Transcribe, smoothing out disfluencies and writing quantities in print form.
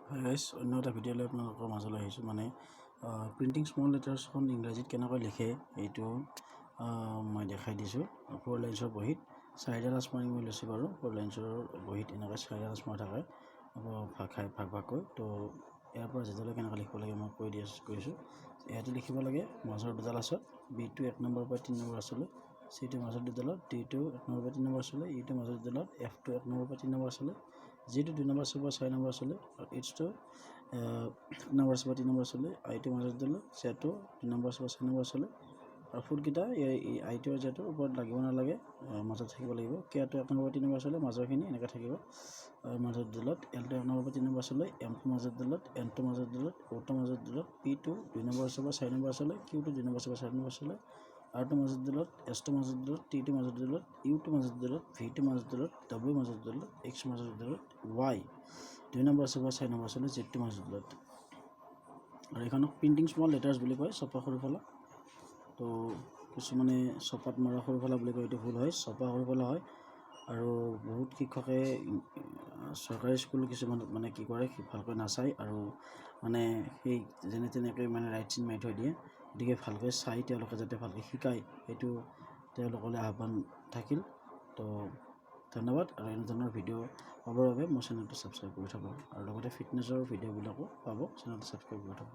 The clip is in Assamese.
হাই গাইজ, অন্য এটা ভিডিঅ'লৈ আপোনালোকৰ মাজলৈ আহিছোঁ। মানে প্ৰিণ্টিং স্মল লেটাৰ্ছখন ইংৰাজীত কেনেকৈ লিখে এইটো মই দেখাই দিছোঁ। 4 লাইন্সৰ বহীত 4টা লাজ মাৰি মই লৈছোঁ বাৰু। 4 লাইন্সৰ বহীত এনেকৈ 4টা লাজ মৰা থাকে ভাগকৈ। তো ইয়াৰ পৰা যেতিয়ালৈ কেনেকৈ লিখিব লাগে মই কৈছোঁ। ইয়াতে লিখিব লাগে মাজৰ দুটা লাছত বিটো 1 নম্বৰৰ পৰা 3 নম্বৰ আছলৈ, চিটো মাজৰ দুডালত, ডিটো 1 নম্বৰৰ পৰা 3 নম্বৰ আছলৈ, ইটো মাজৰ দুডালত, এফটো 1 নম্বৰৰ পৰা 3 নম্বৰ আছলৈ, জিটো 2 নম্বৰ আছৰ পৰা 4 নম্বৰ আছলৈ, আৰু এইচটো 1 নম্বৰ আছৰ পৰা 3 নম্বৰ আছলৈ, আইটো মাজৰ দুডালত, জেটো 2 নম্বৰ আছৰ পৰা 4 নম্বৰ আছলৈ, আৰু ফুটকেইটা এই আইটো আৰু জেটোৰ ওপৰত লাগিব নালাগে, মাজত থাকিব লাগিব। কেটো 1 নম্বৰ পৰা 3 নম্বৰ আছলৈ, মাজৰখিনি এনেকৈ থাকিব মাজৰ দুডালত, এলটো 1 নম্বৰ পৰা 3 নম্বৰ আছলৈ, এমটো মাজৰ দুডালত, এনটো মাজৰ দুডালত, অ'টো মাজৰ দুডালত, পিটো 2 নম্বৰ আছৰ পৰা 4 নম্বৰ আছলৈ, কিউটো 2 নম্বৰ আছৰ পৰা 4 নম্বৰ আছলৈ, আৰটো মাজৰ দুডালত, এছটো মাজৰ দুডালত, টিটো মাজৰ দুডালত, ইউটো মাজৰ দুডালত, ভিটো মাজৰ দুডালত, ডাব্লিউ মাজৰ দুডালত, এক্স মাজৰ দুডালত, ৱাই 2 নম্বৰ আছৰ পৰা 4 নম্বৰ আছলৈ, জেডটো মাজৰ দুডালত। আৰু এইখনক প্ৰিণ্টিং স্মল লেটাৰ্ছ বুলি কয়, ছপা সৰু ফলা। তো কিছুমানে ছপাত মৰা সৰু ফলা বুলি কয়, এইটো ভুল হয়, ছপা সৰু ফলা হয়। আৰু বহুত শিক্ষকে চৰকাৰী স্কুল কিছুমান মানে কি কৰে, ভালকৈ নাচায় আৰু মানে সেই যেনে তেনেকৈ মানে ৰাইট চিন মাৰি থৈ দিয়ে। গতিকে ভালকৈ চাই তেওঁলোকে যাতে ভালকৈ শিকায়, সেইটো তেওঁলোকলৈ আহ্বান থাকিল। তো ধন্যবাদ। আৰু এনেধৰণৰ ভিডিঅ' পাবৰ বাবে মোৰ চেনেলটো ছাবস্ক্ৰাইব কৰি থ'ব, আৰু লগতে ফিটনেছৰ ভিডিঅ'বিলাকো পাব, চেনেলটো ছাবস্ক্ৰাইব কৰি থ'ব।